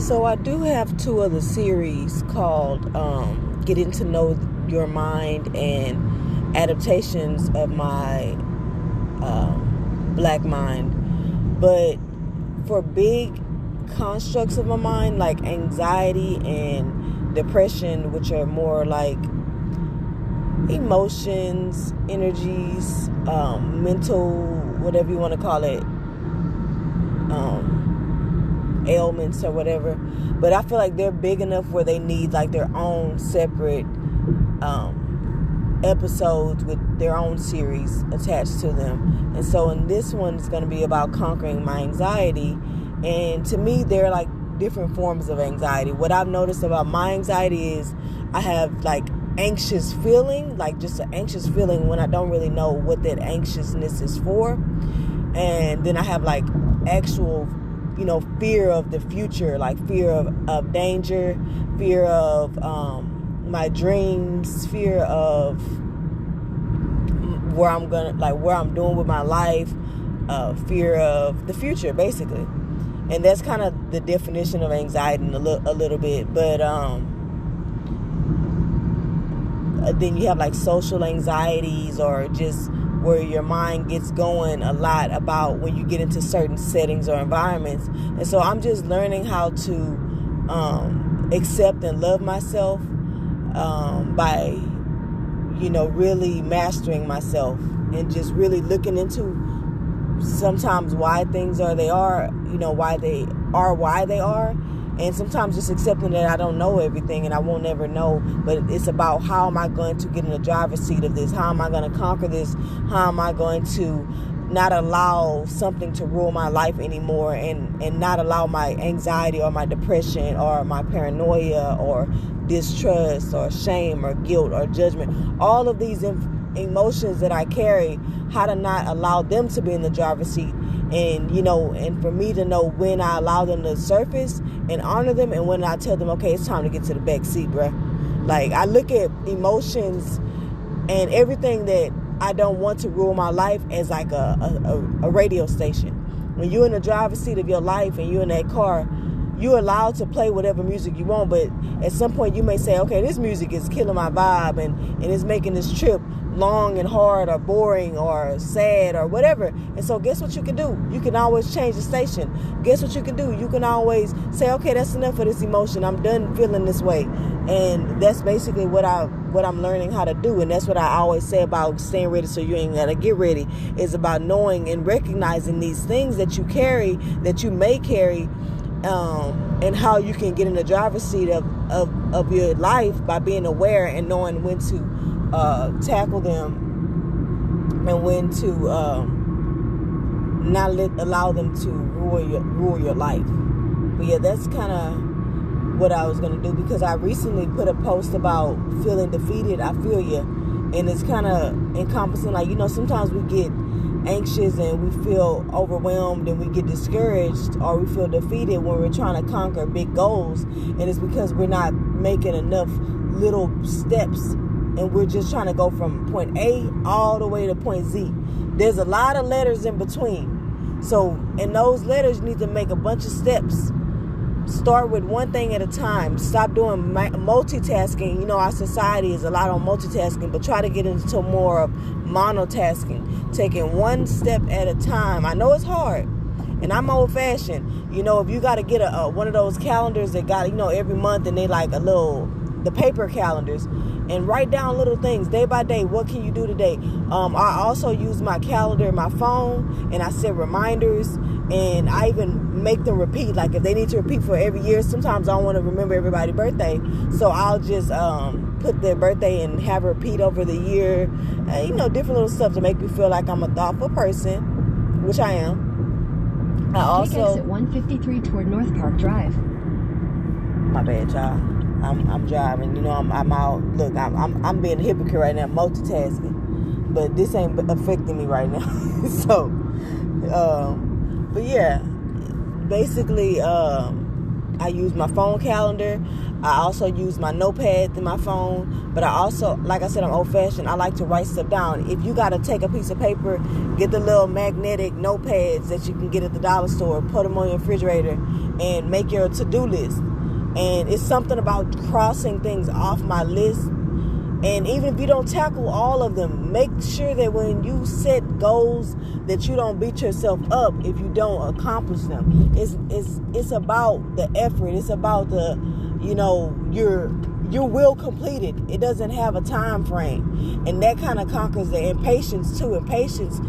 So I do have two other series called Getting to Know Your Mind and Adaptations of My Black Mind. But for big constructs of my mind, like anxiety and depression, which are more like emotions, energies, mental, whatever you want to call it, ailments or whatever. But I feel like they're big enough where they need like their own separate episodes with their own series attached to them. And so in this one, it's going to be about conquering my anxiety. And to me, they're like different forms of anxiety. What I've noticed about my anxiety is I have like anxious feeling, like just an anxious feeling when I don't really know what that anxiousness is for. And then I have like actual, fear of the future, like fear of danger, fear of my dreams, fear of where I'm doing with my life, fear of the future, basically. And that's kind of the definition of anxiety a little bit. But then you have like social anxieties, or just where your mind gets going a lot about when you get into certain settings or environments. And so I'm just learning how to accept and love myself by, really mastering myself and just really looking into sometimes why things are they are, why they are. And sometimes just accepting that I don't know everything and I won't ever know. But it's about how am I going to get in the driver's seat of this? How am I going to conquer this? How am I going to not allow something to rule my life anymore, and not allow my anxiety or my depression or my paranoia or distrust or shame or guilt or judgment, all of these emotions that I carry, how to not allow them to be in the driver's seat. And, and for me to know when I allow them to surface and honor them, and when I tell them, okay, it's time to get to the back seat, bruh. Like, I look at emotions and everything that I don't want to rule my life as like a radio station. When you're in the driver's seat of your life and you're in that car, you're allowed to play whatever music you want, but at some point you may say, okay, this music is killing my vibe and it's making this trip long and hard or boring or sad or whatever. And so guess what you can do? You can always change the station. Guess what you can do? You can always say, okay, that's enough of this emotion. I'm done feeling this way. And that's basically what I'm learning how to do. And that's what I always say about staying ready so you ain't gotta get ready, is about knowing and recognizing these things that you carry, that you may carry, and how you can get in the driver's seat of your life by being aware and knowing when to tackle them and when to not allow them to rule your life. But yeah, that's kind of what I was going to do, because I recently put a post about feeling defeated. I feel you. And it's kind of encompassing, like, sometimes we get anxious and we feel overwhelmed and we get discouraged, or we feel defeated when we're trying to conquer big goals. And it's because we're not making enough little steps, and we're just trying to go from point A all the way to point Z. There's a lot of letters in between. So in those letters, you need to make a bunch of steps. Start with one thing at a time. Stop doing multitasking. Our society is a lot on multitasking, but try to get into more of monotasking, taking one step at a time. I know it's hard, and I'm old-fashioned. If you got to get one of those calendars that got, every month, and they like the paper calendars, and write down little things day by day. What can you do today? I also use my calendar in my phone, and I set reminders, and I even make them repeat. Like if they need to repeat for every year, sometimes I don't want to remember everybody's birthday, so I'll just put their birthday and have a repeat over the year. Different little stuff to make me feel like I'm a thoughtful person, which I am. I also take exit 153 toward North Park Drive. My bad, y'all. I'm driving. I'm out. Look, I'm being a hypocrite right now, multitasking, but this ain't affecting me right now. So, but yeah, basically, I use my phone calendar. I also use my notepad in my phone, but I also, like I said, I'm old-fashioned. I like to write stuff down. If you got to take a piece of paper, get the little magnetic notepads that you can get at the dollar store, put them on your refrigerator, and make your to-do list. And it's something about crossing things off my list. And even if you don't tackle all of them, make sure that when you set goals that you don't beat yourself up if you don't accomplish them. It's about the effort. It's about the, your will completed. It doesn't have a time frame. And that kind of conquers the impatience too. Impatience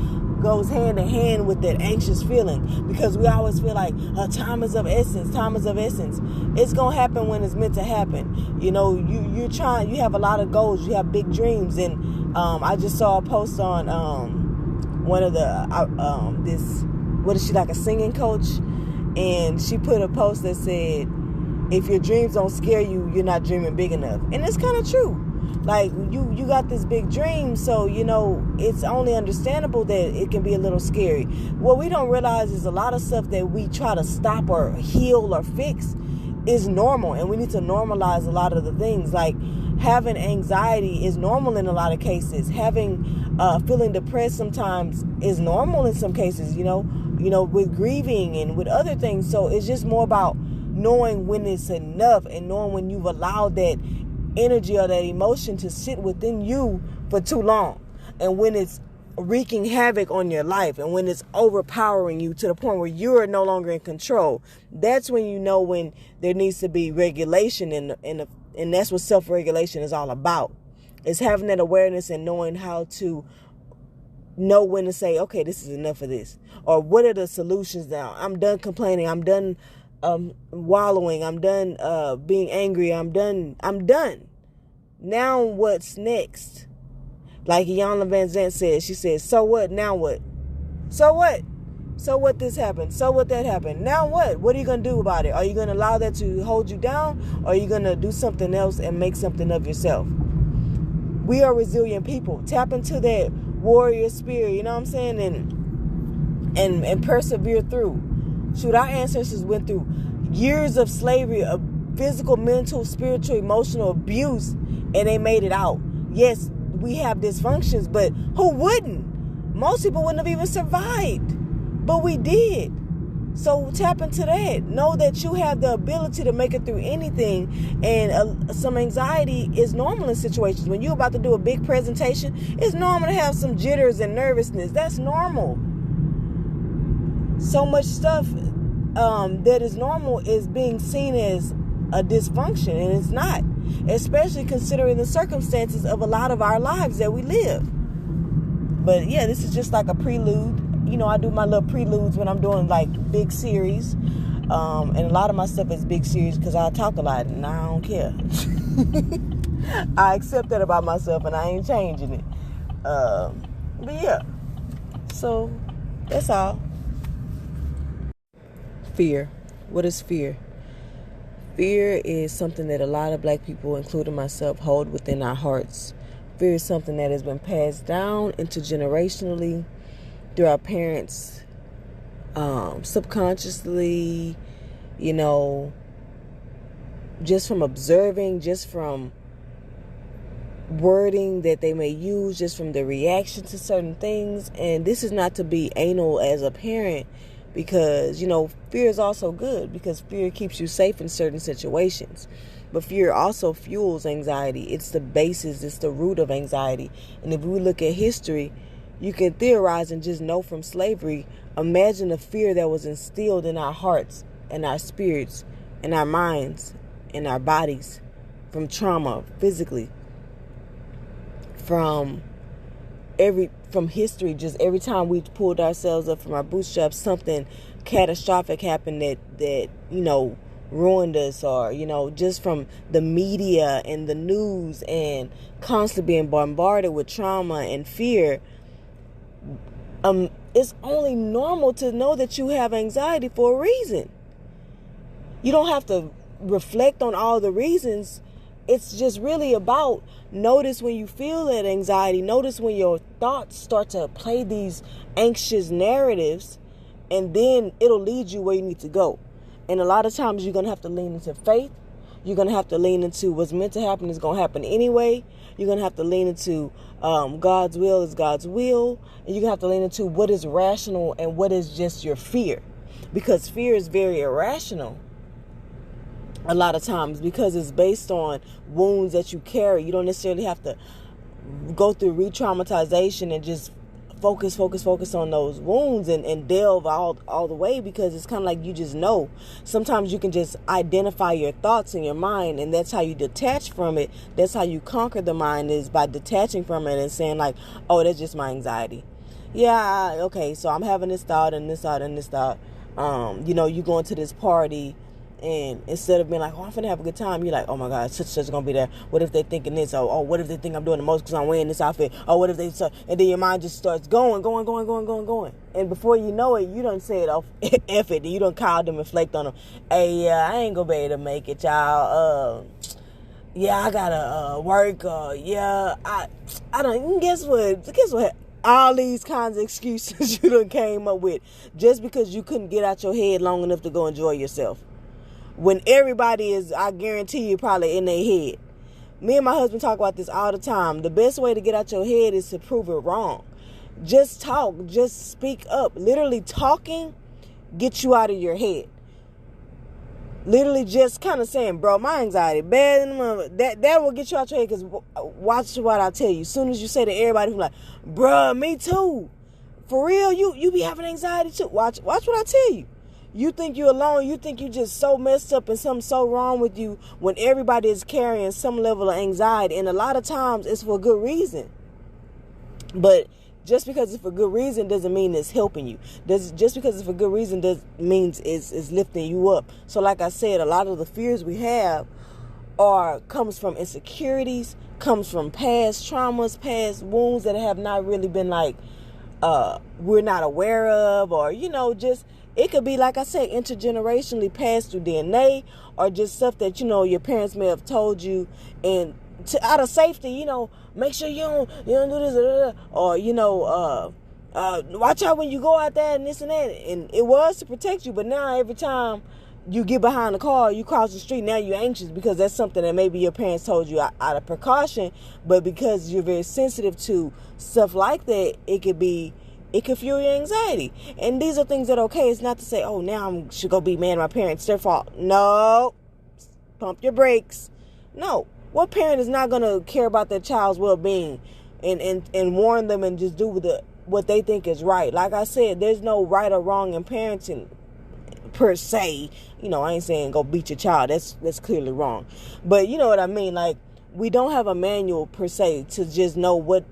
goes hand in hand with that anxious feeling, because we always feel like time is of essence. It's gonna happen when it's meant to happen. You're trying. You have a lot of goals. You have big dreams, and I just saw a post on one of the what is she, like a singing coach, and she put a post that said, if your dreams don't scare you, you're not dreaming big enough. And it's kind of true. Like, you got this big dream, so, it's only understandable that it can be a little scary. What we don't realize is a lot of stuff that we try to stop or heal or fix is normal, and we need to normalize a lot of the things. Like, having anxiety is normal in a lot of cases. Having feeling depressed sometimes is normal in some cases, with grieving and with other things. So it's just more about knowing when it's enough, and knowing when you've allowed that energy or that emotion to sit within you for too long, and when it's wreaking havoc on your life, and when it's overpowering you to the point where you are no longer in control. That's when you know when there needs to be regulation, and that's what self-regulation is all about. It's having that awareness and knowing how to know when to say, okay, this is enough of this, or what are the solutions now. I'm done complaining. I'm done wallowing. I'm done being angry. I'm done. Now what's next? Like Iyanla Vanzant said, she said, so what? Now what? So what? So what this happened? So what that happened? Now what? What are you going to do about it? Are you going to allow that to hold you down? Or are you going to do something else and make something of yourself? We are resilient people. Tap into that warrior spirit, you know what I'm saying? And persevere through. Shoot, our ancestors went through years of slavery, of physical, mental, spiritual, emotional abuse, and they made it out. Yes, we have dysfunctions, but who wouldn't? Most people wouldn't have even survived, but we did. So tap into that. Know that you have the ability to make it through anything, and some anxiety is normal in situations. When you're about to do a big presentation, it's normal to have some jitters and nervousness. That's normal. So much stuff that is normal is being seen as a dysfunction, and it's not, especially considering the circumstances of a lot of our lives that we live. But yeah, this is just like a prelude. I do my little preludes when I'm doing like big series, and a lot of my stuff is big series because I talk a lot and I don't care. I accept that about myself and I ain't changing it. But yeah, so that's all. Fear. What is fear? Fear is something that a lot of black people, including myself, hold within our hearts. Fear is something that has been passed down intergenerationally through our parents, subconsciously, just from observing, just from wording that they may use, just from the reaction to certain things. And this is not to be anal as a parent, because, fear is also good, because fear keeps you safe in certain situations. But fear also fuels anxiety. It's the basis, it's the root of anxiety. And if we look at history, you can theorize and just know from slavery. Imagine the fear that was instilled in our hearts and our spirits and our minds and our bodies from trauma, physically, from history. Just every time we pulled ourselves up from our bootstraps, something catastrophic happened that ruined us, or just from the media and the news and constantly being bombarded with trauma and fear. It's only normal to know that you have anxiety for a reason. You don't have to reflect on all the reasons. It's just really about notice when you feel that anxiety. Notice when your thoughts start to play these anxious narratives, and then it'll lead you where you need to go. And a lot of times you're going to have to lean into faith. You're going to have to lean into what's meant to happen is going to happen anyway. You're going to have to lean into God's will is God's will. And you're going to have to lean into what is rational and what is just your fear. Because fear is very irrational a lot of times, because it's based on wounds that you carry. You don't necessarily have to go through re-traumatization and just focus on those wounds and delve all the way, because it's kind of like you just know. Sometimes you can just identify your thoughts in your mind, and that's how you detach from it. That's how you conquer the mind, is by detaching from it and saying like, oh, that's just my anxiety. Yeah, okay, so I'm having this thought and this thought and this thought. You going to this party, and instead of being like, oh, I'm finna have a good time, you're like, oh my God, such gonna be there. What if they thinking this? Oh, what if they think I'm doing the most because I'm wearing this outfit? Oh, what if they start? And then your mind just starts going. And before you know it, you done say it off F it. You done called them and flaked on them. Hey, yeah, I ain't gonna be able to make it, y'all. Yeah, I gotta work. Yeah, I don't. Guess what? All these kinds of excuses you done came up with just because you couldn't get out your head long enough to go enjoy yourself. When everybody is, I guarantee you, probably in their head. Me and my husband talk about this all the time. The best way to get out your head is to prove it wrong. Just talk. Just speak up. Literally talking gets you out of your head. Literally just kind of saying, bro, my anxiety bad. That will get you out your head, because watch what I tell you. As soon as you say to everybody who's like, bro, me too. For real, you be having anxiety too. Watch what I tell you. You think you're alone. You think you just so messed up and something so wrong with you, when everybody is carrying some level of anxiety. And a lot of times it's for good reason. But just because it's for good reason doesn't mean it's helping you. Just because it's for good reason means it's lifting you up. So like I said, a lot of the fears we have comes from insecurities, comes from past traumas, past wounds that have not really been we're not aware of, or just, it could be, like I said, intergenerationally passed through DNA, or just stuff that your parents may have told you, and out of safety, make sure you don't do this, or watch out when you go out there and this and that. And it was to protect you, but now every time you get behind the car, you cross the street, now you're anxious because that's something that maybe your parents told you out of precaution, but because you're very sensitive to stuff like that, it could fuel your anxiety. And these are things that are okay. It's not to say, oh, now I should go be mad at my parents, it's their fault. No. Pump your brakes. No. What parent is not going to care about their child's well-being and warn them and just do what they think is right? Like I said, there's no right or wrong in parenting per se. I ain't saying go beat your child. That's clearly wrong. But you know what I mean? Like, we don't have a manual per se to just know what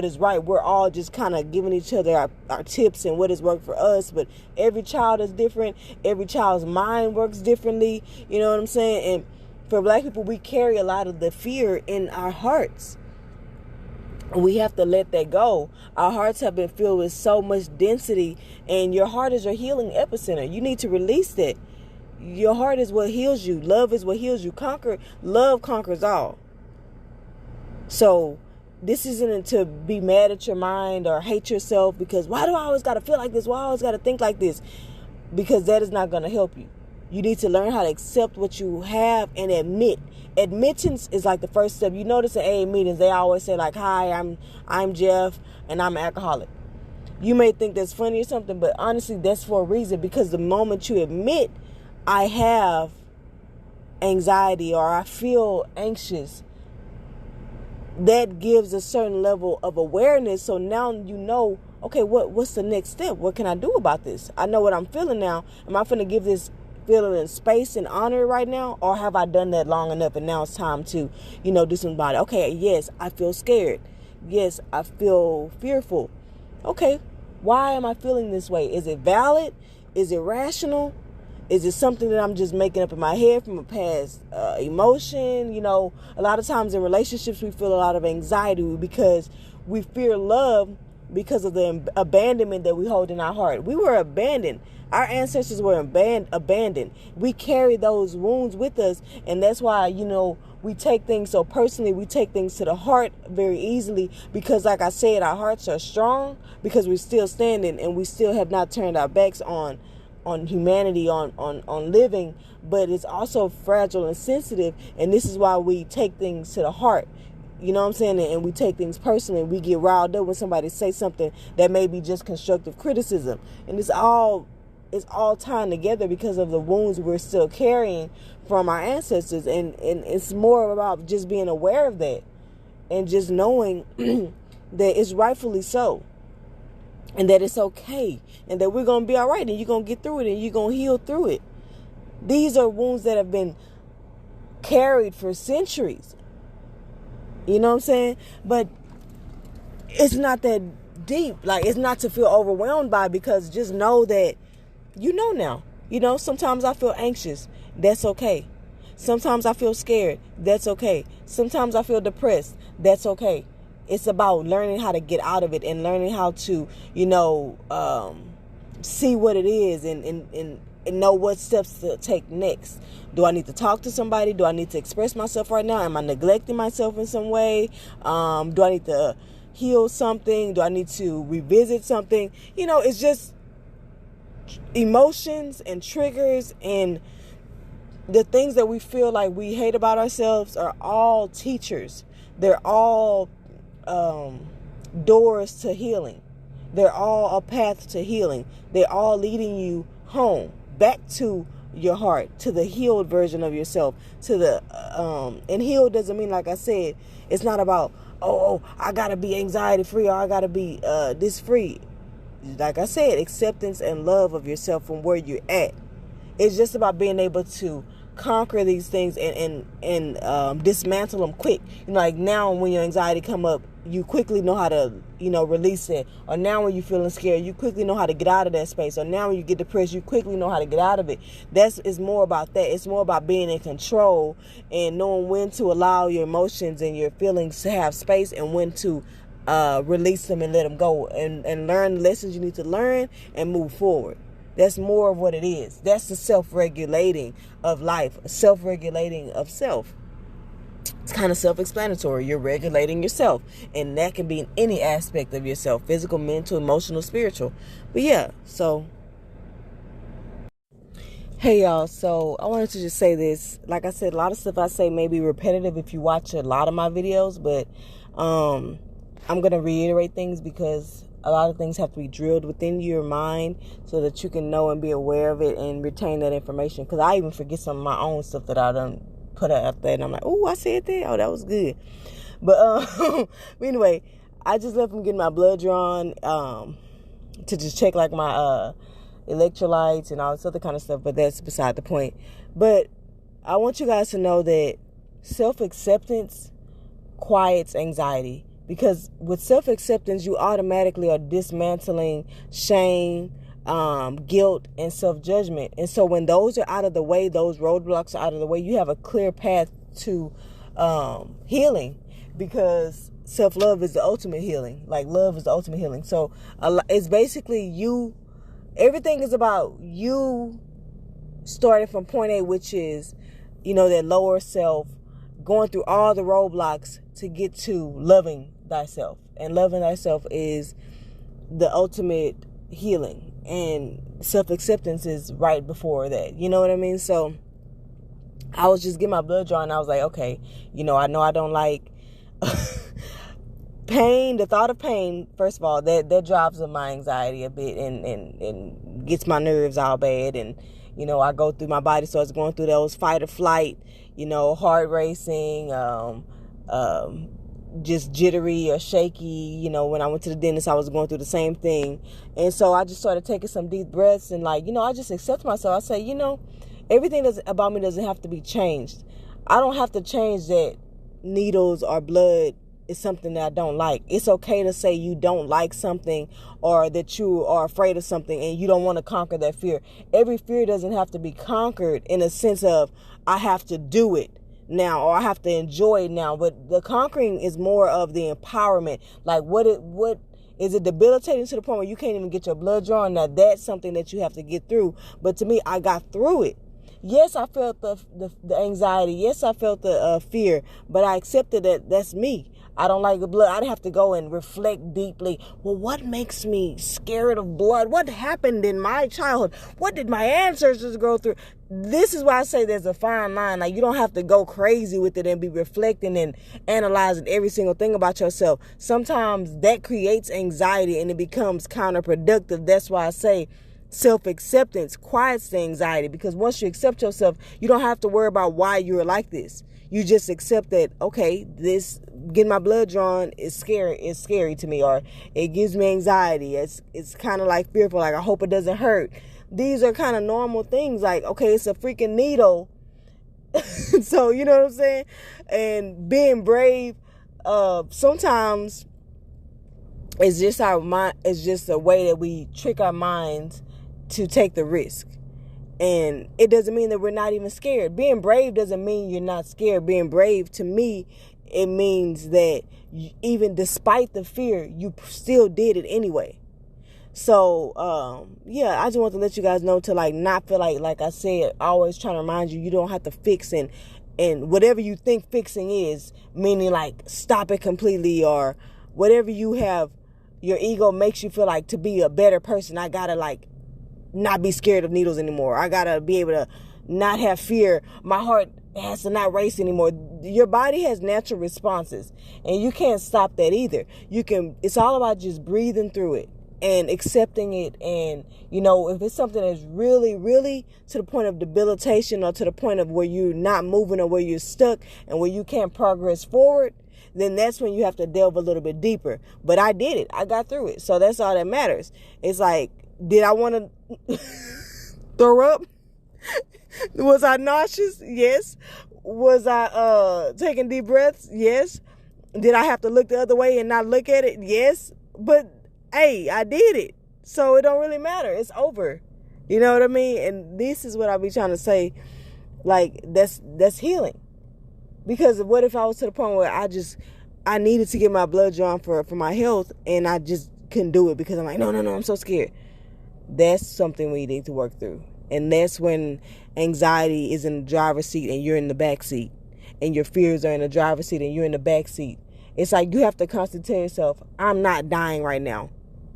is right. We're all just kind of giving each other our tips and what has worked for us, but every child is different. Every child's mind works differently. You know what I'm saying? And for Black people, we carry a lot of the fear in our hearts. We have to let that go. Our hearts have been filled with so much density, and your heart is your healing epicenter. You need to release that. Your heart is what heals you. Love is what heals you. Love conquers all. So this isn't to be mad at your mind or hate yourself because why do I always got to feel like this? Why I always got to think like this? Because that is not going to help you. You need to learn how to accept what you have and admit. Admittance is like the first step. You notice at AA meetings, they always say like, hi, I'm Jeff and I'm an alcoholic. You may think that's funny or something, but honestly, that's for a reason, because the moment you admit I have anxiety or I feel anxious, that gives a certain level of awareness. So now you know, okay, what's the next step? What can I do about this? I know what I'm feeling now. Am I going to give this feeling space and honor right now? Or have I done that long enough and now it's time to, do something about it? Okay, yes, I feel scared. Yes, I feel fearful. Okay, why am I feeling this way? Is it valid? Is it rational? Is it something that I'm just making up in my head from a past emotion? A lot of times in relationships, we feel a lot of anxiety because we fear love because of the abandonment that we hold in our heart. We were abandoned. Our ancestors were abandoned. We carry those wounds with us. And that's why, we take things so personally. We take things to the heart very easily because, like I said, our hearts are strong because we're still standing and we still have not turned our backs on humanity, on living, but it's also fragile and sensitive. And this is why we take things to the heart. You know what I'm saying? And we take things personally. We get riled up when somebody says something that may be just constructive criticism. And it's all tying together because of the wounds we're still carrying from our ancestors. And it's more about just being aware of that and just knowing that it's rightfully so. And that it's okay. And that we're going to be all right. And you're going to get through it. And you're going to heal through it. These are wounds that have been carried for centuries. You know what I'm saying? But it's not that deep. Like, it's not to feel overwhelmed by, because just know that you know now. You know, sometimes I feel anxious. That's okay. Sometimes I feel scared. That's okay. Sometimes I feel depressed. That's okay. It's about learning how to get out of it and learning how to, see what it is and know what steps to take next. Do I need to talk to somebody? Do I need to express myself right now? Am I neglecting myself in some way? Do I need to heal something? Do I need to revisit something? It's just emotions and triggers, and the things that we feel like we hate about ourselves are all teachers. They're all doors to healing. They're all a path to healing. They're all leading you home, back to your heart, to the healed version of yourself, to the and healed doesn't mean, like I said, it's not about I gotta be anxiety free, or I gotta be this free. Like I said, acceptance and love of yourself from where you're at. It's just about being able to conquer these things and dismantle them quick. Like now when your anxiety come up, you quickly know how to release it. Or now when you're feeling scared, you quickly know how to get out of that space. Or now when you get depressed, you quickly know how to get out of it. It's more about that. It's more about being in control and knowing when to allow your emotions and your feelings to have space, and when to release them and let them go, and learn the lessons you need to learn and move forward. That's more of what it is. That's the self-regulating of life, self-regulating of self. It's kind of self-explanatory. You're regulating yourself, and that can be in any aspect of yourself: physical, mental, emotional, spiritual. But yeah, so hey y'all, so I wanted to just say this. Like I said, a lot of stuff I say may be repetitive if you watch a lot of my videos, but I'm going to reiterate things because a lot of things have to be drilled within your mind so that you can know and be aware of it and retain that information. Because I even forget some of my own stuff that I done put out there, and I'm like, oh, I said that. Oh, that was good. But anyway, I just left from getting my blood drawn to just check like my electrolytes and all this other kind of stuff. But that's beside the point. But I want you guys to know that self-acceptance quiets anxiety. Because with self-acceptance, you automatically are dismantling shame, guilt, and self-judgment. And so when those are out of the way, those roadblocks are out of the way, you have a clear path to healing. Because self-love is the ultimate healing. Like, love is the ultimate healing. So it's basically you. Everything is about you starting from point A, which is, that lower self, going through all the roadblocks to get to loving thyself. And loving thyself is the ultimate healing, and self-acceptance is right before that. You know what I mean? So I was just getting my blood drawn, and I was like, okay, I know I don't like pain. The thought of pain, first of all, that drives up my anxiety a bit and gets my nerves all bad. And I go through, my body starts going through those fight or flight, heart racing, just jittery or shaky. When I went to the dentist, I was going through the same thing. And so I just started taking some deep breaths and I just accept myself. I say, everything about me doesn't have to be changed. I don't have to change that needles or blood is something that I don't like. It's okay to say you don't like something, or that you are afraid of something and you don't want to conquer that fear. Every fear doesn't have to be conquered in a sense of I have to do it now or I have to enjoy it now. But the conquering is more of the empowerment. Like what is it debilitating to the point where you can't even get your blood drawn? Now that's something that you have to get through. But to me, I got through it. Yes, I felt the anxiety. Yes, I felt the fear, but I accepted that that's me. I don't like the blood. I'd have to go and reflect deeply. Well, what makes me scared of blood? What happened in my childhood? What did my ancestors go through? This is why I say there's a fine line. Like, you don't have to go crazy with it and be reflecting and analyzing every single thing about yourself. Sometimes that creates anxiety and it becomes counterproductive. That's why I say self-acceptance quiets the anxiety, because once you accept yourself, you don't have to worry about why you're like this. You just accept that, okay, this getting my blood drawn is scary to me, or it gives me anxiety. It's kind of like fearful, like I hope it doesn't hurt. These are kind of normal things, like, okay, it's a freaking needle. So, you know what I'm saying? And being brave, sometimes it's just our mind, it's just a way that we trick our minds to take the risk. And it doesn't mean that we're not even scared. Being brave doesn't mean you're not scared. Being brave, to me, it means that even despite the fear, you still did it anyway. So, yeah, I just want to let you guys know to, like, not feel like I said, always trying to remind you, you don't have to fix and whatever you think fixing is, meaning like stop it completely, or whatever you have, your ego makes you feel like to be a better person, I gotta like not be scared of needles anymore. I gotta be able to not have fear. My heart has to not race anymore. Your body has natural responses, and you can't stop that either. It's all about just breathing through it and accepting it. And, you know, if it's something that's really, really to the point of debilitation, or to the point of where you're not moving, or where you're stuck and where you can't progress forward, then that's when you have to delve a little bit deeper. But I did it. I got through it. So that's all that matters. It's like, did I want to throw up? Was I nauseous? Yes. Was I taking deep breaths? Yes. Did I have to look the other way and not look at it? Yes. But hey, I did it. So it don't really matter. It's over. You know what I mean? And this is what I be trying to say. Like, that's healing. Because what if I was to the point where I needed to get my blood drawn for my health, and I just couldn't do it because I'm like, no, I'm so scared. That's something we need to work through. And that's when anxiety is in the driver's seat and you're in the back seat, and your fears are in the driver's seat and you're in the back seat. It's like you have to constantly tell yourself, I'm not dying right now.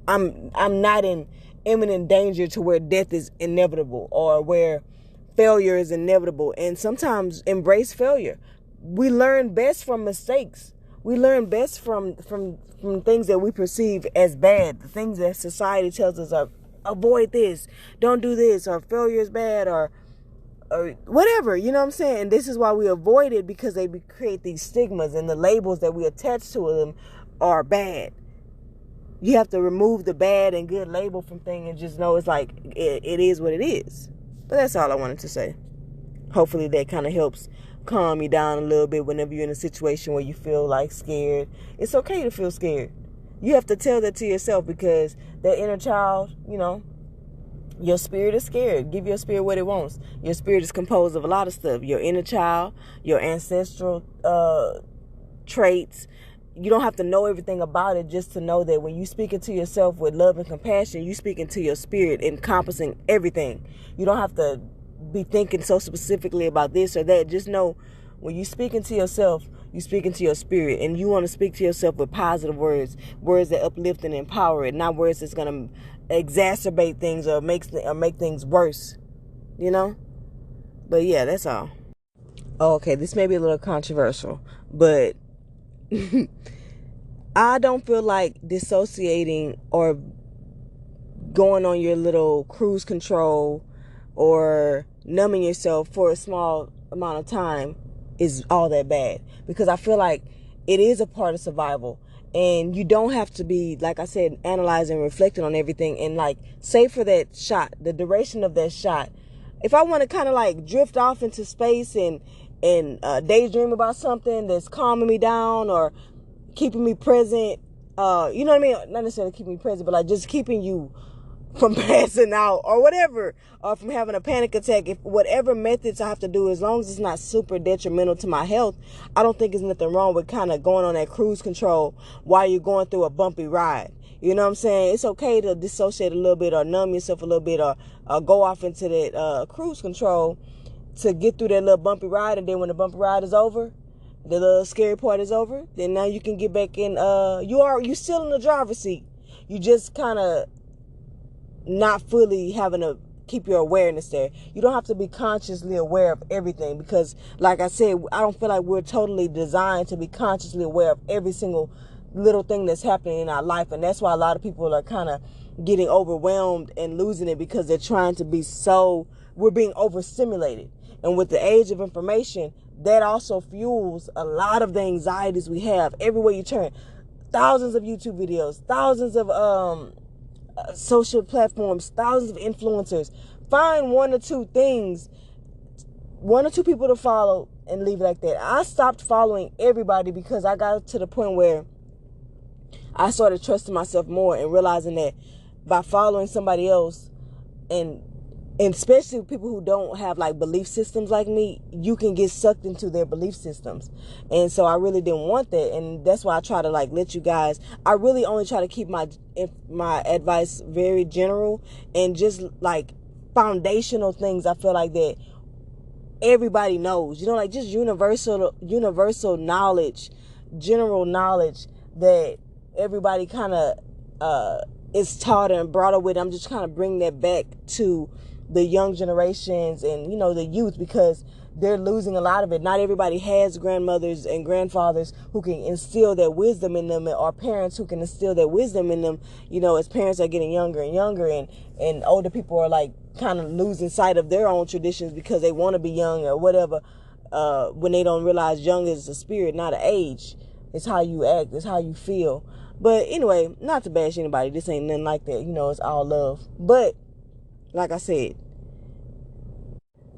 I'm not in imminent danger to where death is inevitable, or where failure is inevitable. And sometimes embrace failure. We learn best from mistakes. We learn best from things that we perceive as bad, the things that society tells us are, avoid this, don't do this, or failure is bad, or whatever, you know what I'm saying? And this is why we avoid it, because they create these stigmas, and the labels that we attach to them are bad. You have to remove the bad and good label from things and just know it's like, it is what it is. But that's all I wanted to say. Hopefully that kind of helps calm you down a little bit whenever you're in a situation where you feel like scared. It's okay to feel scared. You have to tell that to yourself, because that inner child, you know, your spirit is scared. Give your spirit what it wants. Your spirit is composed of a lot of stuff. Your inner child, your ancestral traits. You don't have to know everything about it just to know that when you speaking to yourself with love and compassion, you speaking to your spirit, encompassing everything. You don't have to be thinking so specifically about this or that. Just know when you speaking to yourself, you speaking to your spirit, and you want to speak to yourself with positive words that uplift and empower it, not words that's going to exacerbate things or make things worse, you know? But yeah, that's all. Okay, this may be a little controversial, but I don't feel like dissociating or going on your little cruise control or numbing yourself for a small amount of time is all that bad, because I feel like it is a part of survival, and you don't have to be, like I said, analyzing, reflecting on everything. And like, say for that shot, the duration of that shot, if I want to kind of like drift off into space and daydream about something that's calming me down or keeping me present, you know what I mean? Not necessarily keeping me present, but like just keeping you from passing out or whatever, or from having a panic attack. If whatever methods I have to do, as long as it's not super detrimental to my health, I don't think there's nothing wrong with kind of going on that cruise control while you're going through a bumpy ride. You know what I'm saying? It's okay to dissociate a little bit, or numb yourself a little bit, or go off into that cruise control to get through that little bumpy ride, and then when the bumpy ride is over, the little scary part is over, then now you can get back in. You still in the driver's seat. You just kind of not fully having to keep your awareness there. You don't have to be consciously aware of everything, because like I said, I don't feel like we're totally designed to be consciously aware of every single little thing that's happening in our life. And that's why a lot of people are kind of getting overwhelmed and losing it, because they're trying to be we're being overstimulated. And with the age of information, that also fuels a lot of the anxieties we have everywhere you turn. Thousands of YouTube videos, thousands of social platforms, thousands of influencers. Find one or two people to follow and leave it like that. I stopped following everybody because I got to the point where I started trusting myself more and realizing that by following somebody else, and especially people who don't have like belief systems like me, you can get sucked into their belief systems. And so I really didn't want that. And that's why I try to like let you guys, I really only try to keep my advice very general and just like foundational things. I feel like that everybody knows, like just universal knowledge, general knowledge that everybody kind of is taught and brought up with. I'm just kind of bringing that back to the young generations and, the youth, because they're losing a lot of it. Not everybody has grandmothers and grandfathers who can instill that wisdom in them, or parents who can instill that wisdom in them, as parents are getting younger and younger, and older people are like kind of losing sight of their own traditions because they want to be young or whatever, when they don't realize young is a spirit, not an age. It's how you act. It's how you feel. But anyway, not to bash anybody. This ain't nothing like that. It's all love. But like I said,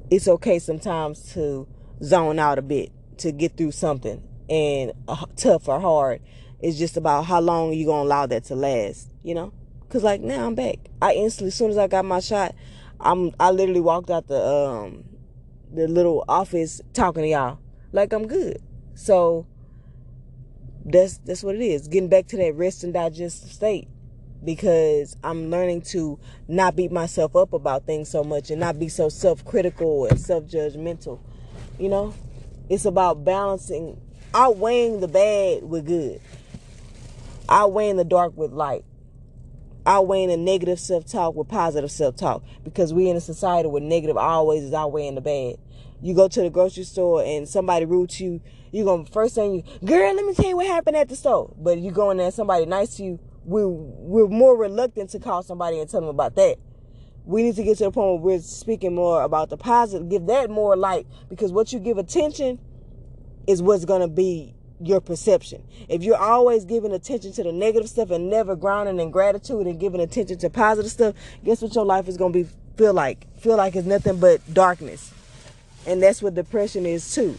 it's okay sometimes to zone out a bit to get through something. And tough or hard, it's just about how long you going to allow that to last, Because like now I'm back. I instantly, as soon as I got my shot, I literally walked out the little office talking to y'all like I'm good. So that's what it is. Getting back to that rest and digest state, because I'm learning to not beat myself up about things so much and not be so self-critical and self-judgmental. It's about balancing, outweighing the bad with good, outweighing the dark with light, outweighing the negative self-talk with positive self-talk, because we in a society where negative always is outweighing the bad. You go to the grocery store and somebody rude to you, you're going to first thing girl, let me tell you what happened at the store. But you go in there and somebody nice to you, we're more reluctant to call somebody and tell them about that. We need to get to the point where we're speaking more about the positive, give that more light, because what you give attention is what's going to be your perception. If you're always giving attention to the negative stuff and never grounding in gratitude and giving attention to positive stuff, guess what your life is going to feel like it's nothing but darkness. And that's what depression is too.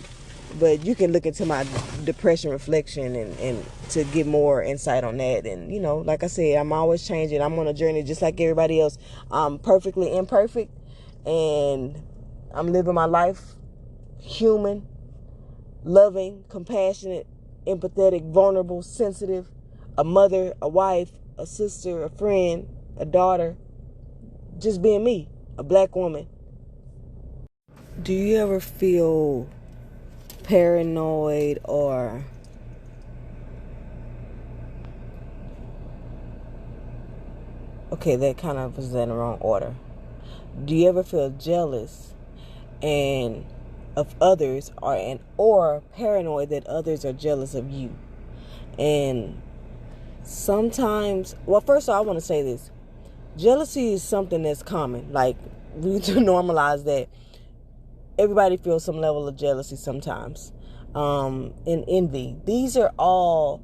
But you can look into my depression reflection and to get more insight on that. And, like I said, I'm always changing. I'm on a journey just like everybody else. I'm perfectly imperfect. And I'm living my life human, loving, compassionate, empathetic, vulnerable, sensitive, a mother, a wife, a sister, a friend, a daughter. Just being me, a black woman. Do you ever feel paranoid or that kind of was in the wrong order. Do you ever feel jealous and of others, or paranoid that others are jealous of you? And sometimes, well, first of all, I want to say this. Jealousy is something that's common. Like, we need to normalize that. Everybody feels some level of jealousy sometimes. And envy. These are all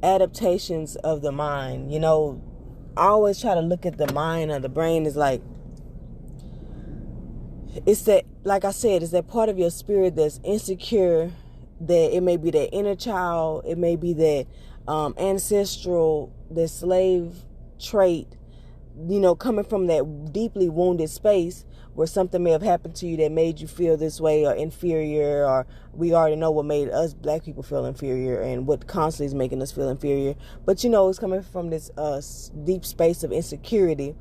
adaptations of the mind. I always try to look at the mind or the brain as like, it's that, like I said, it's that part of your spirit that's insecure, that it may be that inner child, it may be that ancestral, that slave trait, coming from that deeply wounded space where something may have happened to you that made you feel this way or inferior, or we already know what made us black people feel inferior and what constantly is making us feel inferior. But it's coming from this deep space of insecurity.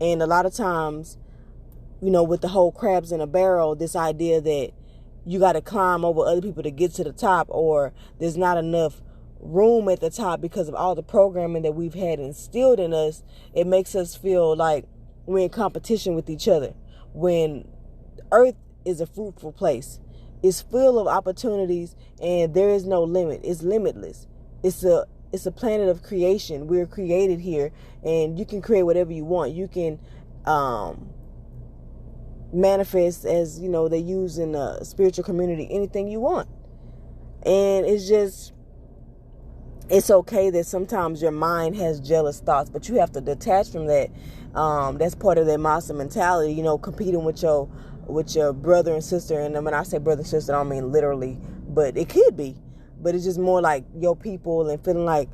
And a lot of times with the whole crabs in a barrel, this idea that you got to climb over other people to get to the top, or there's not enough room at the top because of all the programming that we've had instilled in us. It makes us feel like we're in competition with each other, when Earth is a fruitful place. It's full of opportunities, and there is no limit. It's limitless. It's a planet of creation. We're created here, and you can create whatever you want. You can manifest, as they use in the spiritual community, anything you want. And it's okay that sometimes your mind has jealous thoughts, but you have to detach from that. That's part of that massa mentality, competing with your brother and sister. And when I say brother and sister, I don't mean literally, but it could be. But it's just more like your people, and feeling like,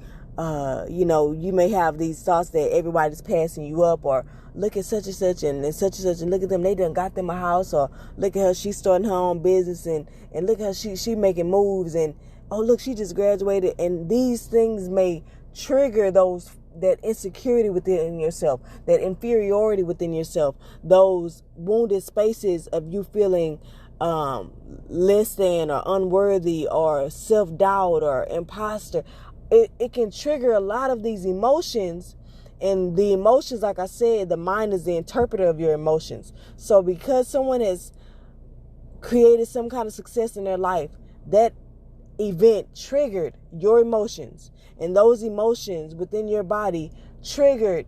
you may have these thoughts that everybody's passing you up, or look at such and such and such and such, and look at them, they done got them a house, or look at her, she's starting her own business, and look at her, she making moves, and oh look, she just graduated. And these things may trigger that insecurity within yourself, that inferiority within yourself, those wounded spaces of you feeling less than, or unworthy, or self-doubt, or imposter. It can trigger a lot of these emotions. And the emotions, like I said, the mind is the interpreter of your emotions. So because someone has created some kind of success in their life, that event triggered your emotions, and those emotions within your body or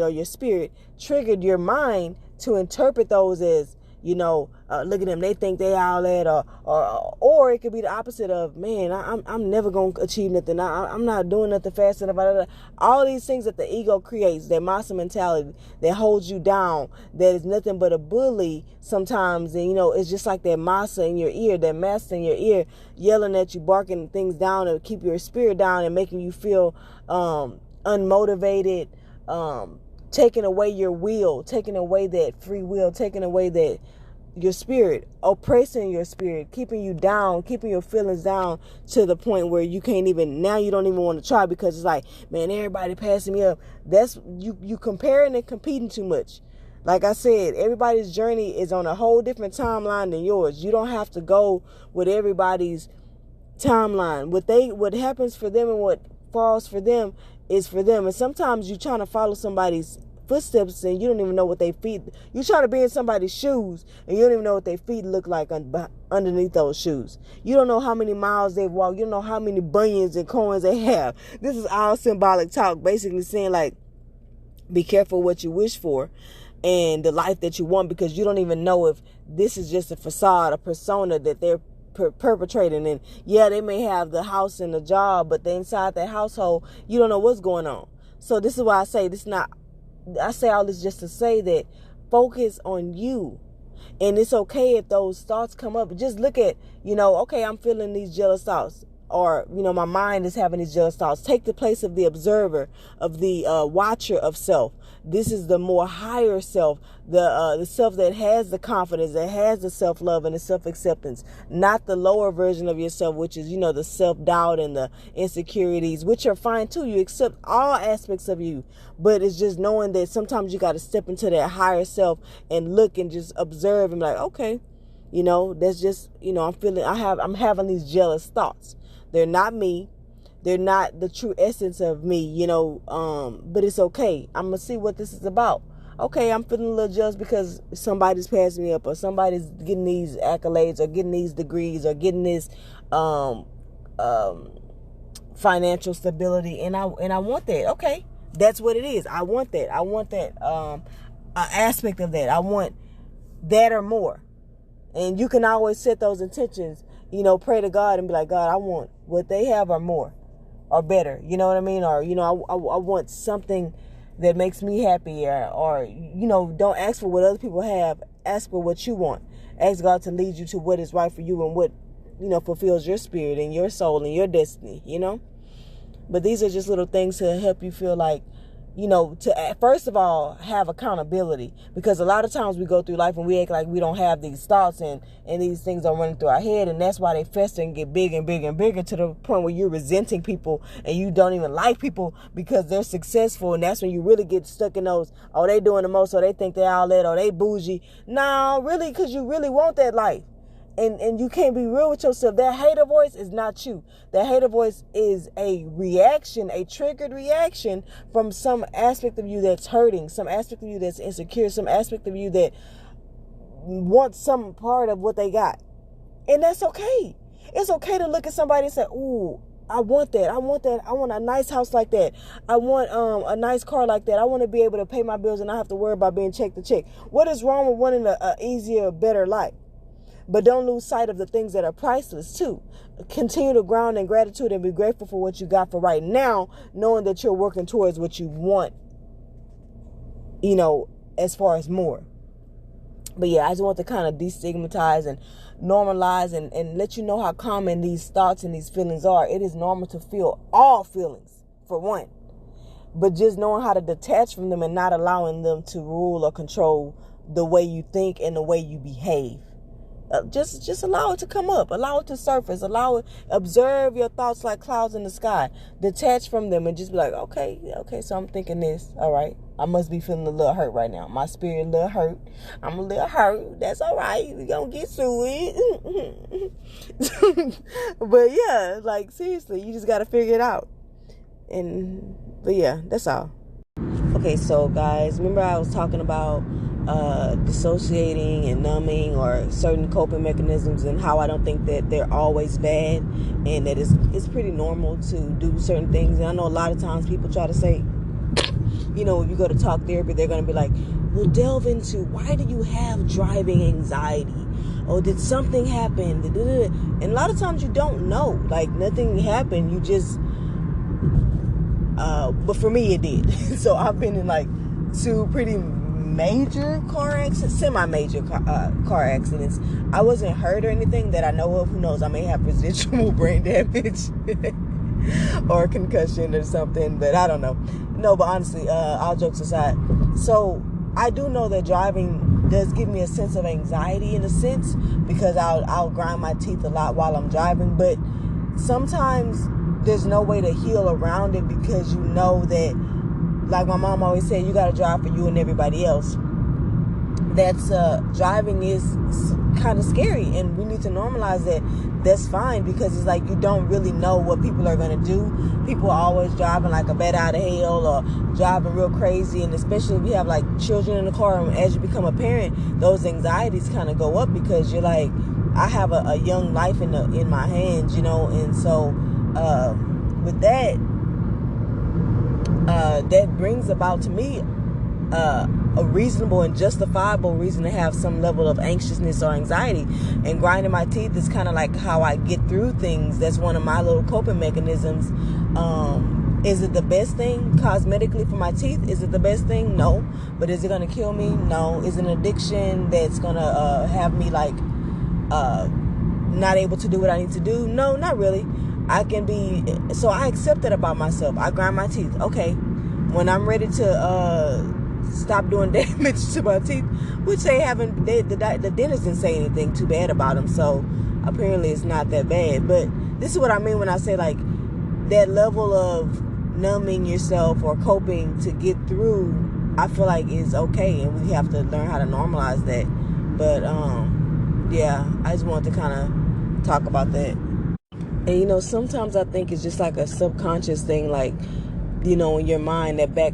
your spirit triggered your mind to interpret those as, look at them, they think they all that, or it could be the opposite of, man, I'm never gonna achieve nothing. I'm not doing nothing fast enough. All these things that the ego creates, that massa mentality that holds you down, that is nothing but a bully sometimes. And it's just like that massa in your ear, that master in your ear, yelling at you, barking things down to keep your spirit down, and making you feel unmotivated, taking away your will, taking away that free will, taking away that your spirit, oppressing your spirit, keeping you down, keeping your feelings down, to the point where you don't even want to try, because it's like, man, everybody passing me up. That's you comparing and competing too much. Like I said, everybody's journey is on a whole different timeline than yours. You don't have to go with everybody's timeline. What happens for them and what falls for them is for them. And sometimes you're trying to follow somebody's footsteps, and you don't even know what they feet. You're trying to be in somebody's shoes, and you don't even know what their feet look like underneath those shoes. You don't know how many miles they've walked. You don't know how many bunions and coins they have. This is all symbolic talk, basically saying, like, be careful what you wish for and the life that you want, because you don't even know if this is just a facade, a persona that they're perpetrating. And yeah, they may have the house and the job, but they inside that household, you don't know what's going on. So this is why I say I say all this just to say that focus on you. And it's okay if those thoughts come up. Just look at, okay, I'm feeling these jealous thoughts, or, my mind is having these jealous thoughts. Take the place of the observer, of the watcher of self. This is the more higher self, the self that has the confidence, that has the self-love and the self-acceptance, not the lower version of yourself, which is, the self-doubt and the insecurities, which are fine too. You accept all aspects of you, but it's just knowing that sometimes you got to step into that higher self and look and just observe and be like, okay, that's just, I'm having these jealous thoughts. They're not me. They're not the true essence of me, but it's okay. I'm going to see what this is about. Okay, I'm feeling a little jealous because somebody's passing me up, or somebody's getting these accolades, or getting these degrees, or getting this financial stability, and I want that. Okay, that's what it is. I want that. I want that aspect of that. I want that or more. And you can always set those intentions, pray to God and be like, God, I want what they have or more or better. You know what I mean? Or, I want something that makes me happy, or don't ask for what other people have. Ask for what you want. Ask God to lead you to what is right for you and what, fulfills your spirit and your soul and your destiny, But these are just little things to help you feel like to first of all have accountability, because a lot of times we go through life and we act like we don't have these thoughts and these things are running through our head, and that's why they fester and get bigger and bigger and bigger to the point where you're resenting people and you don't even like people because they're successful, and that's when you really get stuck in those, oh, they doing the most, or they think they all that, or they bougie. No, really, because you really want that life. And you can't be real with yourself. That hater voice is not you. That hater voice is a reaction, a triggered reaction from some aspect of you that's hurting, some aspect of you that's insecure, some aspect of you that wants some part of what they got. And that's okay. It's okay to look at somebody and say, ooh, I want that. I want that. I want a nice house like that. I want a nice car like that. I want to be able to pay my bills and not have to worry about being check to check. What is wrong with wanting an easier, better life? But don't lose sight of the things that are priceless too. Continue to ground in gratitude and be grateful for what you got for right now, knowing that you're working towards what you want, as far as more. But yeah, I just want to kind of destigmatize and normalize and let you know how common these thoughts and these feelings are. It is normal to feel all feelings, for one. But just knowing how to detach from them and not allowing them to rule or control the way you think and the way you behave. Just allow it to come up, allow it to surface, observe your thoughts like clouds in the sky, detach from them and just be like, okay, so I'm thinking this, all right, I must be feeling a little hurt right now, my spirit a little hurt, I'm a little hurt, that's all right, we gonna get through it. But yeah, like seriously, you just gotta figure it out. But yeah, that's all. Okay, so guys, remember I was talking about dissociating and numbing or certain coping mechanisms, and how I don't think that they're always bad, and that it's pretty normal to do certain things. And I know a lot of times people try to say, when you go to talk therapy, they're going to be like, well, delve into, why do you have driving anxiety? Or did something happen? And a lot of times you don't know, like nothing happened, you just but for me it did. So I've been in like 2 pretty major car accidents, semi-major car accidents. I wasn't hurt or anything that I know of. Who knows? I may have residual brain damage or concussion or something, but I don't know. No, but honestly, all jokes aside, so I do know that driving does give me a sense of anxiety in a sense, because I'll grind my teeth a lot while I'm driving, but sometimes there's no way to heal around it, because you know that, like my mom always said, you got to drive for you and everybody else. That's driving is kind of scary, and we need to normalize that. That's fine, because it's like you don't really know what people are going to do. People are always driving like a bat out of hell, or driving real crazy, and especially if you have like children in the car, and as you become a parent, those anxieties kind of go up, because you're like, I have a young life in my hands, and so with that, that brings about to me a reasonable and justifiable reason to have some level of anxiousness or anxiety. And grinding my teeth is kind of like how I get through things. That's one of my little coping mechanisms. Is it the best thing cosmetically for my teeth? Is it the best thing? No. But is it going to kill me? No. Is it an addiction that's going to have me like not able to do what I need to do? No, not really. So I accept that about myself. I grind my teeth. Okay. When I'm ready to stop doing damage to my teeth, which the dentist didn't say anything too bad about them, so apparently it's not that bad. But this is what I mean when I say like that level of numbing yourself or coping to get through, I feel like is okay, and we have to learn how to normalize that. But yeah, I just wanted to kind of talk about that. And sometimes I think it's just like a subconscious thing, like in your mind, the back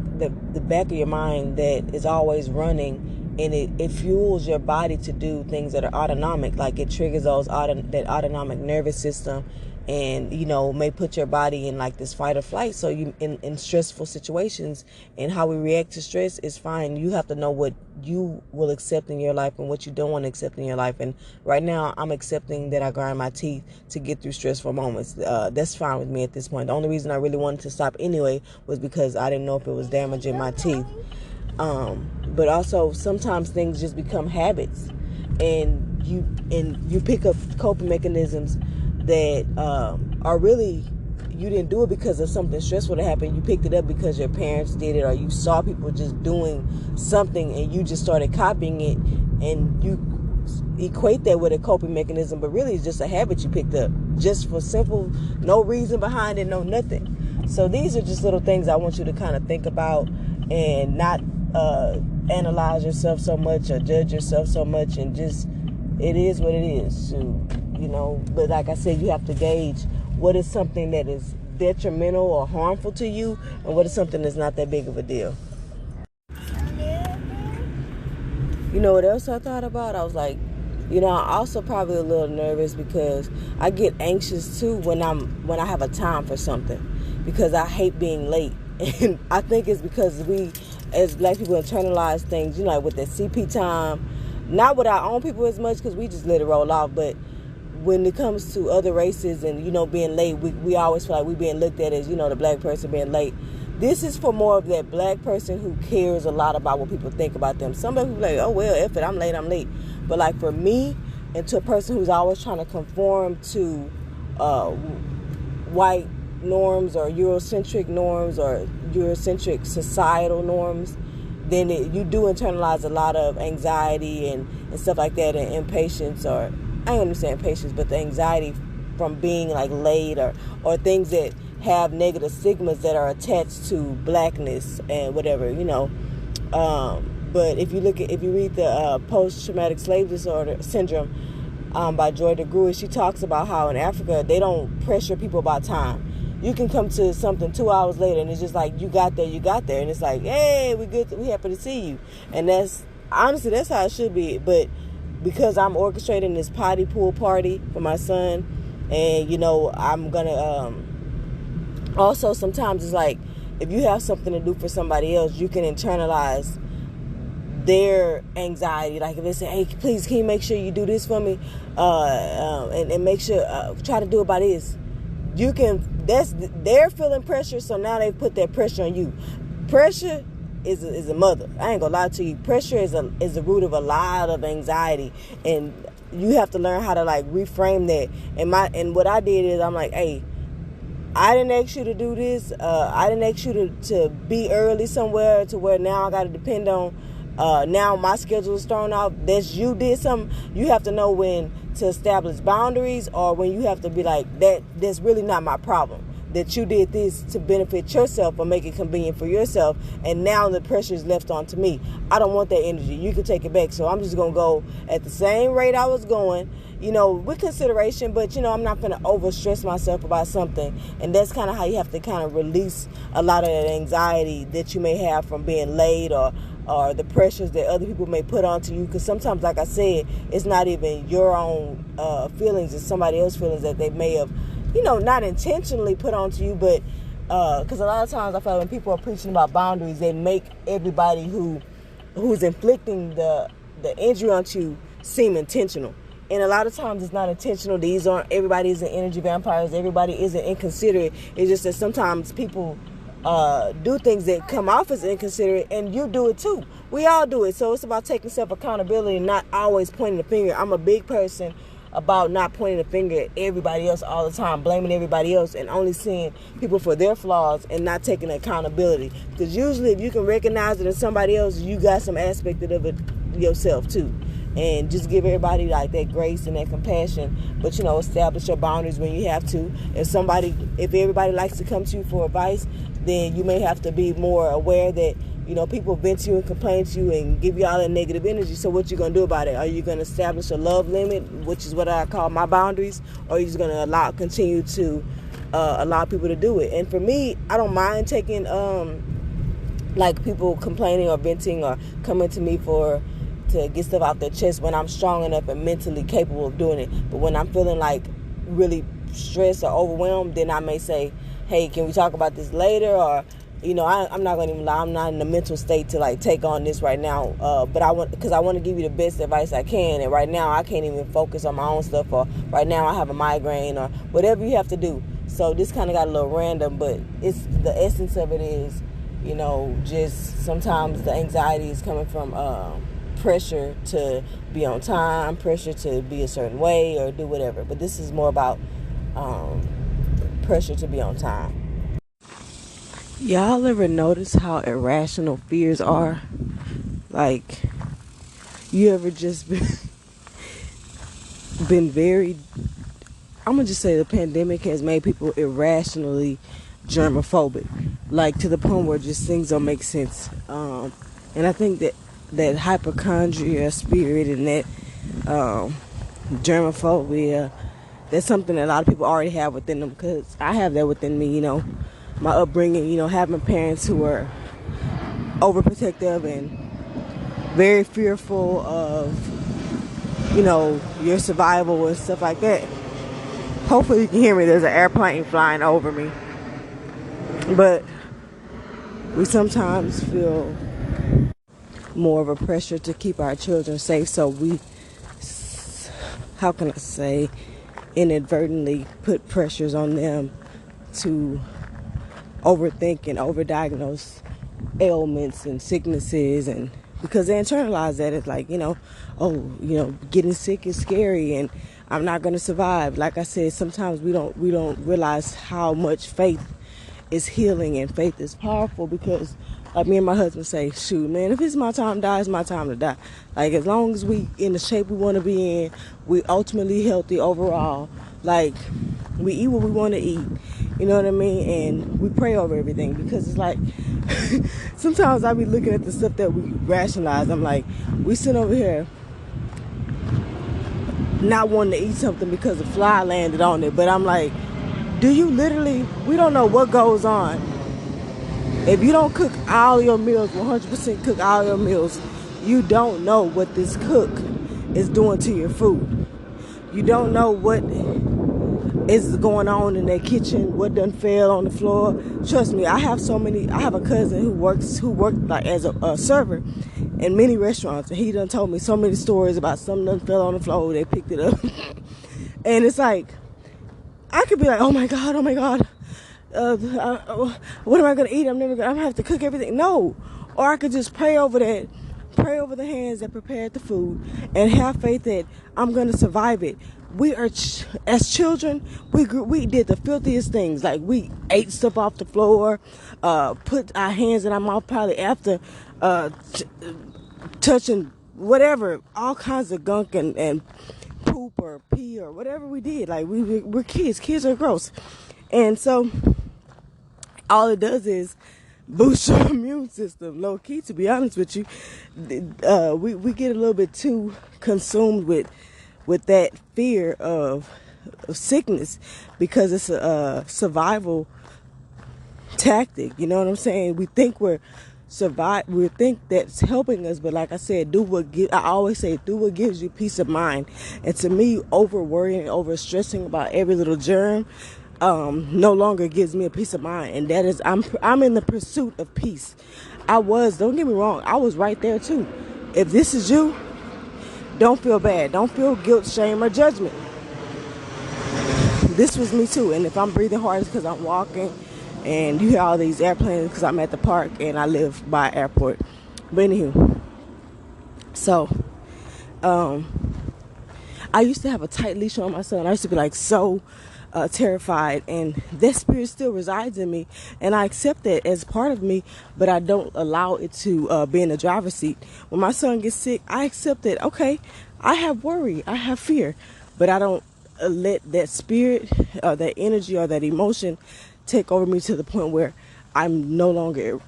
of your mind that is always running, and it fuels your body to do things that are autonomic, like it triggers that autonomic nervous system, and may put your body in like this fight or flight. So you in stressful situations, and how we react to stress is fine. You have to know what you will accept in your life and what you don't want to accept in your life. And right now I'm accepting that I grind my teeth to get through stressful moments. That's fine with me at this point. The only reason I really wanted to stop anyway was because I didn't know if it was damaging my teeth. But also sometimes things just become habits, and you pick up coping mechanisms that are really you didn't do it because of something stressful that happened. You picked it up because your parents did it, or you saw people just doing something and you just started copying it, and you equate that with a coping mechanism, but really it's just a habit you picked up just for simple, no reason behind it, no nothing. So these are just little things I want you to kind of think about, and not analyze yourself so much or judge yourself so much, and just, it is what it is. But like I said, you have to gauge what is something that is detrimental or harmful to you, and what is something that's not that big of a deal. You know what else I thought about? I was like, I'm also probably a little nervous because I get anxious too when I have a time for something, because I hate being late. And I think it's because we as black people internalize things, like with that CP time, not with our own people as much because we just let it roll off, but when it comes to other races and, being late, we always feel like we being looked at as, the black person being late. This is for more of that black person who cares a lot about what people think about them. Some people like, oh, well, F it, I'm late, I'm late. But like for me, and to a person who's always trying to conform to white norms or Eurocentric norms or Eurocentric societal norms, then you do internalize a lot of anxiety and stuff like that, and impatience, or I don't understand patience, but the anxiety from being like late or things that have negative stigmas that are attached to blackness and whatever, But if you read the post-traumatic slave disorder syndrome by Joy DeGruy, she talks about how in Africa they don't pressure people about time. You can come to something 2 hours later, and it's just like you got there, and it's like, hey, we good, we happy to see you, and that's honestly that's how it should be. But because I'm orchestrating this potty pool party for my son, and I'm gonna also sometimes it's like if you have something to do for somebody else, you can internalize their anxiety. Like if they say, hey, please, can you make sure you do this for me, and make sure try to do it by this. They're feeling pressure, so now they put that pressure on you. Pressure is a mother. I ain't gonna lie to you. Pressure is the root of a lot of anxiety, and you have to learn how to like reframe that. And what I did is I'm like, hey, I didn't ask you to do this. I didn't ask you to be early somewhere to where now I got to depend on. Now my schedule is thrown off. That's you did something. You have to know when to establish boundaries, or when you have to be like, that's really not my problem. That you did this to benefit yourself or make it convenient for yourself, and now the pressure is left onto me. I don't want that energy. You can take it back. So I'm just going to go at the same rate I was going, with consideration, but, I'm not going to overstress myself about something. And that's kind of how you have to kind of release a lot of that anxiety that you may have from being late, or the pressures that other people may put onto you. Because sometimes, like I said, it's not even your own feelings, it's somebody else's feelings that they may have, not intentionally put onto you. But because a lot of times I feel like when people are preaching about boundaries, they make everybody who's inflicting the injury onto you seem intentional. And a lot of times it's not intentional. Everybody isn't energy vampires. Everybody isn't inconsiderate. It's just that sometimes people do things that come off as inconsiderate, and you do it too. We all do it. So it's about taking self-accountability and not always pointing the finger. I'm a big person about not pointing the finger at everybody else all the time, blaming everybody else, and only seeing people for their flaws and not taking accountability. Because usually if you can recognize it in somebody else, you got some aspect of it yourself too. And just give everybody like that grace and that compassion, but establish your boundaries when you have to. If everybody likes to come to you for advice, then you may have to be more aware that people vent to you and complain to you and give you all that negative energy. So what you gonna do about it? Are you gonna establish a love limit, which is what I call my boundaries, or are you just gonna continue to allow people to do it? And for me, I don't mind taking like people complaining or venting or coming to me to get stuff out their chest when I'm strong enough and mentally capable of doing it. But when I'm feeling like really stressed or overwhelmed, then I may say, hey, can we talk about this later? Or, I'm not going to even lie, I'm not in the mental state to like take on this right now. But because I want to give you the best advice I can. And right now I can't even focus on my own stuff, or right now I have a migraine, or whatever you have to do. So this kind of got a little random, but it's the essence of it is, just sometimes the anxiety is coming from, pressure to be on time, pressure to be a certain way or do whatever. But this is more about pressure to be on time. Y'all ever notice how irrational fears are? Like, you ever just been very, I'm gonna just say the pandemic has made people irrationally germophobic, like to the point where just things don't make sense. And I think that hypochondria spirit and that germophobia, that's something that a lot of people already have within them, because I have that within me. My upbringing, having parents who were overprotective and very fearful of your survival and stuff like that. Hopefully you can hear me. There's an airplane flying over me. But we sometimes feel more of a pressure to keep our children safe, so we, how can I say, inadvertently put pressures on them to overthink and overdiagnose ailments and sicknesses, and because they internalize that it's like, getting sick is scary and I'm not going to survive. Like I said, sometimes we don't realize how much faith is healing and faith is powerful, because like me and my husband say, shoot, man, if it's my time to die, it's my time to die. Like, as long as we in the shape we want to be in, we ultimately healthy overall, like, we eat what we want to eat, you know what I mean? And we pray over everything, because it's like, sometimes I be looking at the stuff that we rationalize. I'm like, we sit over here not wanting to eat something because a fly landed on it, but I'm like, do you literally, we don't know what goes on. If you don't cook all your meals, 100% cook all your meals, you don't know what this cook is doing to your food. You don't know what is going on in their kitchen, what done fell on the floor. Trust me, I have a cousin who worked like as a server in many restaurants, and he done told me so many stories about something done fell on the floor, they picked it up. And it's like, I could be like, oh my God, what am I gonna eat? I'm gonna have to cook everything. No. Or I could just pray over the hands that prepared the food, and have faith that I'm gonna survive it. We are as children, we did the filthiest things. Like, we ate stuff off the floor, put our hands in our mouth probably after touching whatever, all kinds of gunk and poop or pee or whatever we did. Like, we're kids are gross. And so all it does is boost your immune system, low key, to be honest with you. We get a little bit too consumed with that fear of sickness, because it's a survival tactic. You know what I'm saying? We think we think that's helping us, but like I said, I always say, do what gives you peace of mind. And to me, over worrying, over stressing about every little germ no longer gives me a peace of mind. And that is, I'm in the pursuit of peace. Don't get me wrong, I was right there too. If this is you, don't feel bad, don't feel guilt, shame, or judgment. This was me too. And if I'm breathing hard, it's because I'm walking, and you hear all these airplanes because I'm at the park and I live by an airport. But anywho, so I used to have a tight leash on my son. I used to be like so terrified, and that spirit still resides in me, and I accept that as part of me, but I don't allow it to be in the driver's seat. When my son gets sick, I accept that, okay, I have worry, I have fear, but I don't let that spirit, that energy, or that emotion take over me to the point where I'm no longer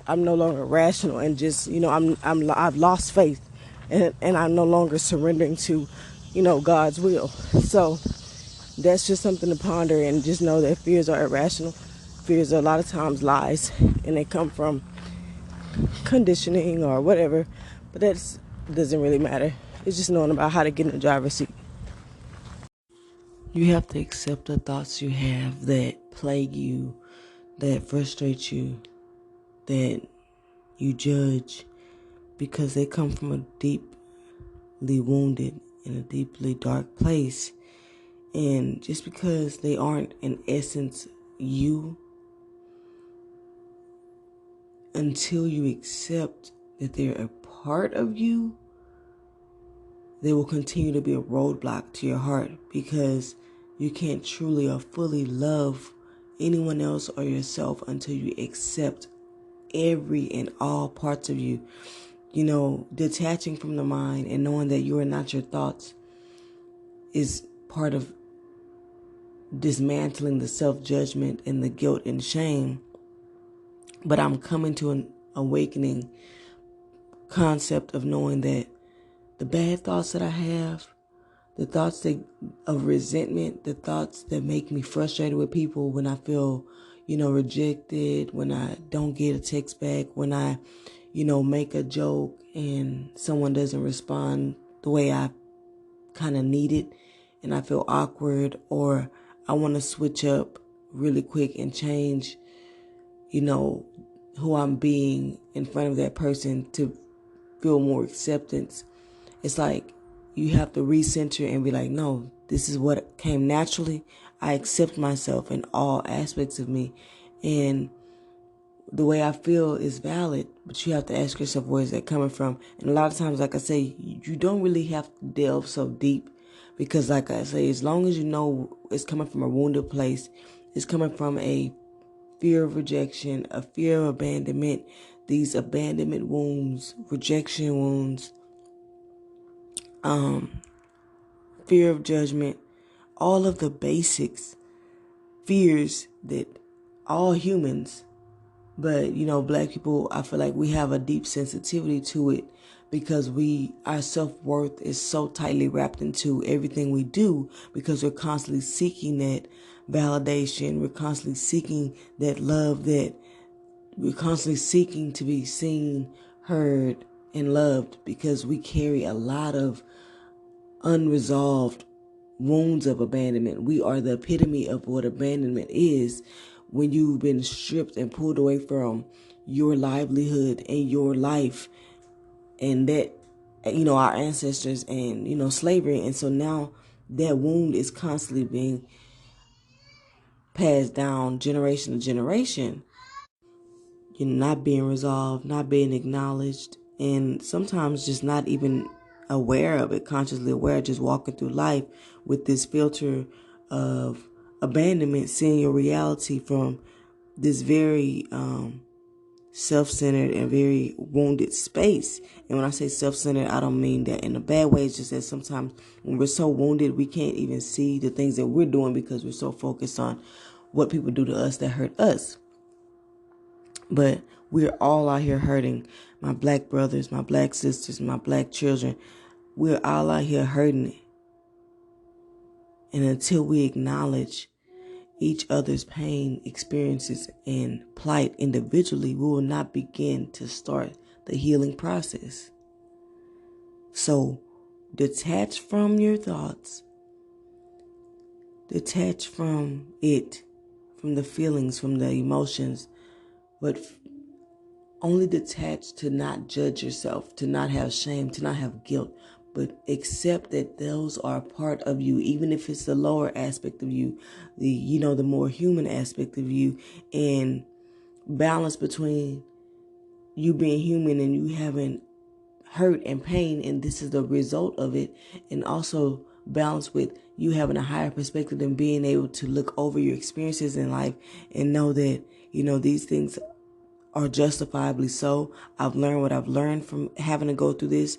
rational, and just, I've lost faith, and I'm no longer surrendering to, God's will. So that's just something to ponder, and just know that fears are irrational. Fears are a lot of times lies, and they come from conditioning or whatever, but that doesn't really matter. It's just knowing about how to get in the driver's seat. You have to accept the thoughts you have that plague you, that frustrate you, that you judge, because they come from a deeply wounded and a deeply dark place. And just because they aren't in essence you, until you accept that they're a part of you, they will continue to be a roadblock to your heart, because you can't truly or fully love anyone else or yourself until you accept every and all parts of you. Detaching from the mind and knowing that you are not your thoughts is part of dismantling the self-judgment and the guilt and shame. But I'm coming to an awakening concept of knowing that the bad thoughts that I have, the thoughts of resentment, the thoughts that make me frustrated with people when I feel, rejected, when I don't get a text back, when I, make a joke and someone doesn't respond the way I kind of need it and I feel awkward, or I want to switch up really quick and change, who I'm being in front of that person to feel more acceptance. It's like you have to recenter and be like, no, this is what came naturally. I accept myself in all aspects of me. And the way I feel is valid, but you have to ask yourself, where is that coming from? And a lot of times, like I say, you don't really have to delve so deep because, like I say, as long as you know it's coming from a wounded place, it's coming from a fear of rejection, a fear of abandonment, these abandonment wounds, rejection wounds, fear of judgment, all of the basics, fears that all humans, but Black people, I feel like we have a deep sensitivity to it because our self-worth is so tightly wrapped into everything we do because we're constantly seeking that validation, we're constantly seeking that love, that we're constantly seeking to be seen, heard, and loved because we carry a lot of unresolved wounds of abandonment. We are the epitome of what abandonment is when you've been stripped and pulled away from your livelihood and your life, and that, our ancestors and, slavery. And so now that wound is constantly being passed down generation to generation, not being resolved, not being acknowledged, and sometimes just not even aware of it, consciously aware, just walking through life with this filter of abandonment, seeing your reality from this very self-centered and very wounded space. And when I say self-centered, I don't mean that in a bad way. It's just that sometimes when we're so wounded, we can't even see the things that we're doing because we're so focused on what people do to us that hurt us. But we're all out here hurting. My Black brothers, my Black sisters, my Black children. We're all out here hurting. And until we acknowledge each other's pain, experiences, and plight individually, we will not begin to start the healing process. So detach from your thoughts. Detach from it, from the feelings, from the emotions, but only detach to not judge yourself, to not have shame, to not have guilt, but accept that those are a part of you, even if it's the lower aspect of you, the more human aspect of you, and balance between you being human and you having hurt and pain, and this is the result of it, and also balance with you having a higher perspective and being able to look over your experiences in life and know that, these things are justifiably so. I've learned what I've learned from having to go through this.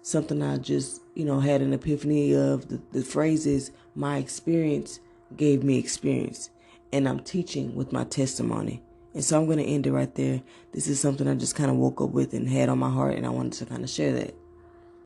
Something I just, had an epiphany of. The phrase is, my experience gave me experience. And I'm teaching with my testimony. And so I'm going to end it right there. This is something I just kind of woke up with and had on my heart, and I wanted to kind of share that.